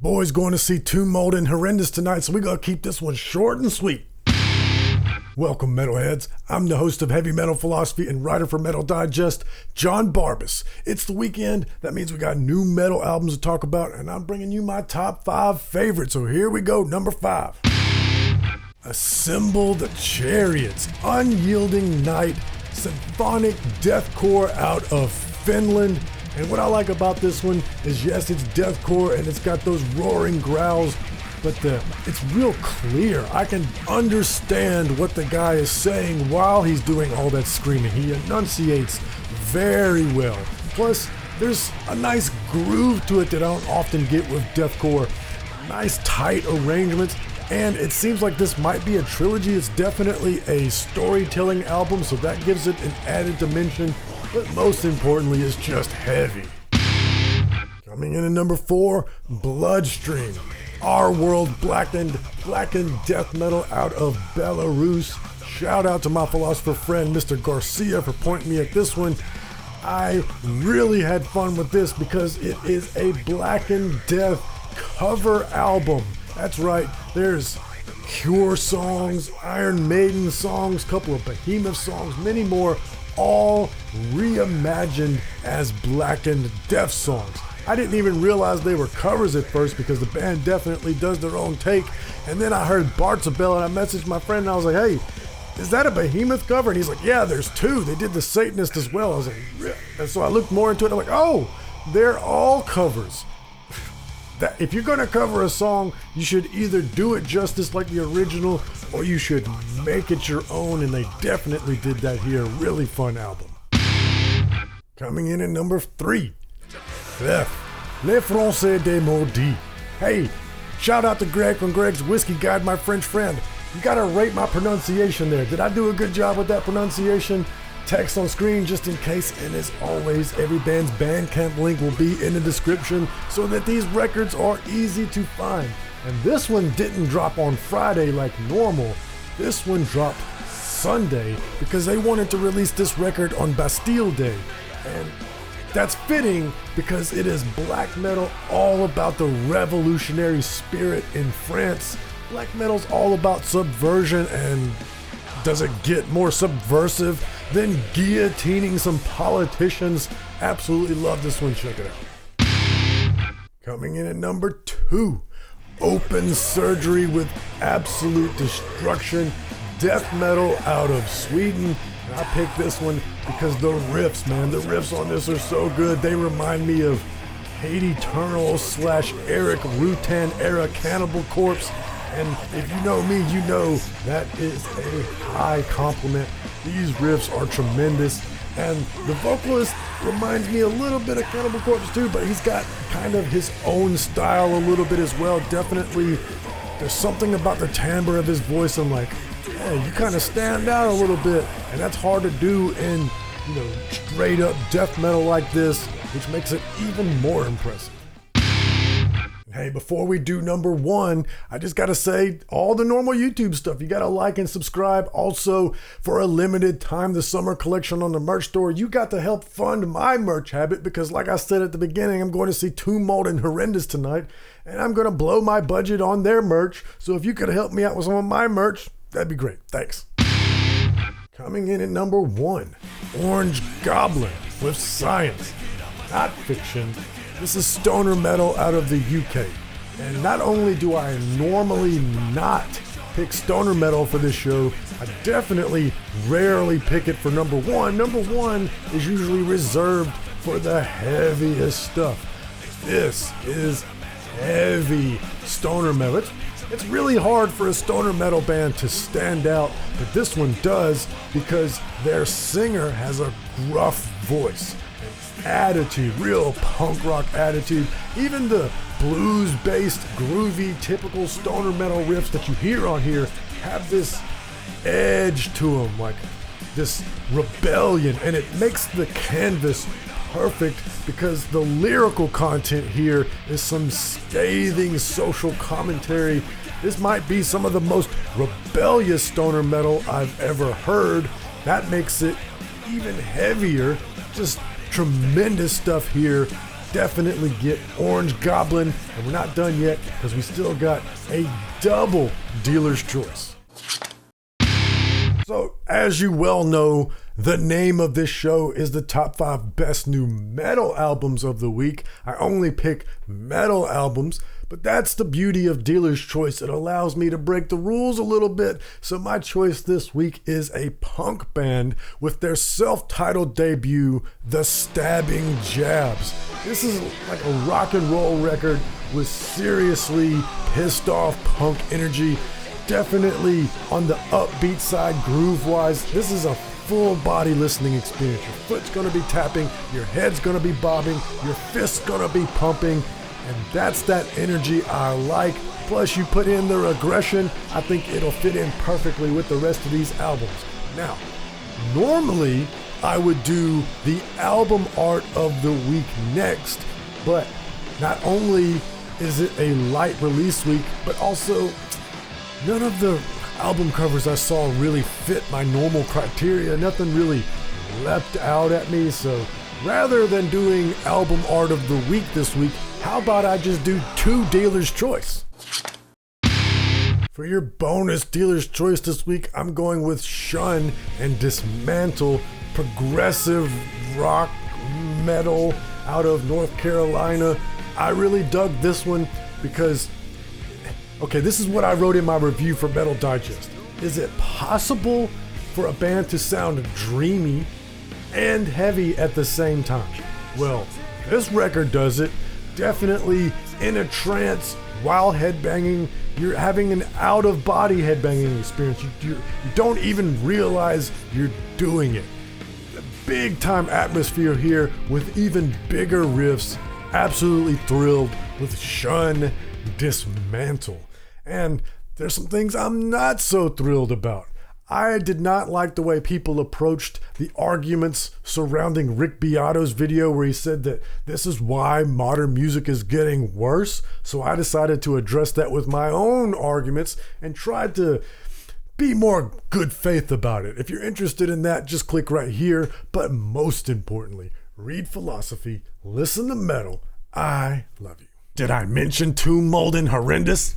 Boys going to see Tomb Mold and Horrendous tonight, so we gotta keep this one short and sweet. Welcome, metalheads. I'm the host of Heavy Metal Philosophy and writer for Metal Digest, John Barbas. It's the weekend. That means we got new metal albums to talk about, and I'm bringing you my top 5 favorites. So here we go, number 5. Assemble the Chariots, Unyielding Night, symphonic deathcore out of Finland. And what I like about this one is, yes, it's deathcore and it's got those roaring growls, but it's real clear. I can understand what the guy is saying while he's doing all that screaming. He enunciates very well. Plus, there's a nice groove to it that I don't often get with deathcore. Nice tight arrangements, and it seems like this might be a trilogy. It's definitely a storytelling album, so that gives it an added dimension. But most importantly, it's just heavy. Coming in at number 4, Bloodstream. Our World Blackened Death Metal out of Belarus. Shout out to my philosopher friend, Mr. Garcia, for pointing me at this one. I really had fun with this because it is a Blackened Death cover album. That's right, there's Cure songs, Iron Maiden songs, couple of Behemoth songs, many more, all reimagined as Blackened Death songs. I didn't even realize they were covers at first because the band definitely does their own take. And then I heard Bart's a Bell and I messaged my friend and I was like, hey, is that a Behemoth cover? And he's like, yeah, there's 2. They did the Satanist as well. I was like, yeah. And so I looked more into it and I'm like, oh, they're all covers. That if you're going to cover a song, you should either do it justice like the original or you should make it your own, and they definitely did that here. Really fun album. Coming in at number 3, Seth, Les Français des Maudits. Hey, shout out to Greg from Greg's Whiskey Guide, my French friend. You gotta rate my pronunciation there. Did I do a good job with that pronunciation? Text on screen just in case, and as always, every band's Bandcamp link will be in the description so that these records are easy to find. And this one didn't drop on Friday like normal. This one dropped Sunday because they wanted to release this record on Bastille Day. And that's fitting because it is black metal all about the revolutionary spirit in France. Black metal's all about subversion, and does it get more subversive than guillotining some politicians? Absolutely love this one. Check it out. Coming in at number 2, Open Surgery with Absolute Destruction, death metal out of Sweden. And I picked this one because the riffs, man, the riffs on this are so good. They remind me of Hate Eternal / Eric Rutan era Cannibal Corpse. And if you know me, you know that is a high compliment. These riffs are tremendous. And the vocalist reminds me a little bit of Cannibal Corpse too, but he's got kind of his own style a little bit as well. Definitely, there's something about the timbre of his voice. I'm like, yeah, you kind of stand out a little bit. And that's hard to do in, straight up death metal like this, which makes it even more impressive. Hey, before we do number 1, I just gotta say all the normal YouTube stuff. You gotta like and subscribe. Also, for a limited time, the summer collection on the merch store, you got to help fund my merch habit because, like I said at the beginning, I'm going to see Tomb Mold and Horrendous tonight, and I'm gonna blow my budget on their merch. So if you could help me out with some of my merch, that'd be great. Thanks. Coming in at number 1, Orange Goblin with Science, Not Fiction. This is stoner metal out of the UK. And not only do I normally not pick stoner metal for this show, I definitely rarely pick it for number 1. Number 1 is usually reserved for the heaviest stuff. This is heavy stoner metal. It's really hard for a stoner metal band to stand out, but this one does because their singer has a gruff voice. Attitude, real punk rock attitude. Even the blues-based, groovy, typical stoner metal riffs that you hear on here have this edge to them, like this rebellion, and it makes the canvas perfect because the lyrical content here is some scathing social commentary. This might be some of the most rebellious stoner metal I've ever heard. That makes it even heavier. Just tremendous stuff here. definitely get Orange Goblin, and we're not done yet because we still got a double dealer's choice. So, as you well know, the name of this show is the top 5 best new metal albums of the week. I only pick metal albums, but that's the beauty of Dealer's Choice. It allows me to break the rules a little bit. So my choice this week is a punk band with their self-titled debut, The Stabbing Jabs. This is like a rock and roll record with seriously pissed off punk energy. Definitely on the upbeat side, groove-wise. This is a full body listening experience. Your foot's gonna be tapping, your head's gonna be bobbing, your fist's gonna be pumping, and that's that energy I like. Plus you put in their aggression, I think it'll fit in perfectly with the rest of these albums. Now, normally I would do the album art of the week next, but not only is it a light release week, but also none of the album covers I saw really fit my normal criteria. Nothing really leapt out at me. So rather than doing album art of the week this week, how about I just do 2 dealer's choice? For your bonus dealer's choice this week, I'm going with Shun and Dismantle, progressive rock metal out of North Carolina. I really dug this one because okay, this is what I wrote in my review for Metal Digest. Is it possible for a band to sound dreamy and heavy at the same time? Well, this record does it. Definitely in a trance while headbanging. You're having an out-of-body headbanging experience. You don't even realize you're doing it. The big-time atmosphere here with even bigger riffs. Absolutely thrilled with Shun Dismantle. And there's some things I'm not so thrilled about. I did not like the way people approached the arguments surrounding Rick Beato's video where he said that this is why modern music is getting worse. So I decided to address that with my own arguments and tried to be more good faith about it. If you're interested in that, just click right here. But most importantly, read philosophy, listen to metal. I love you. Did I mention Tomb Mold and Horrendous?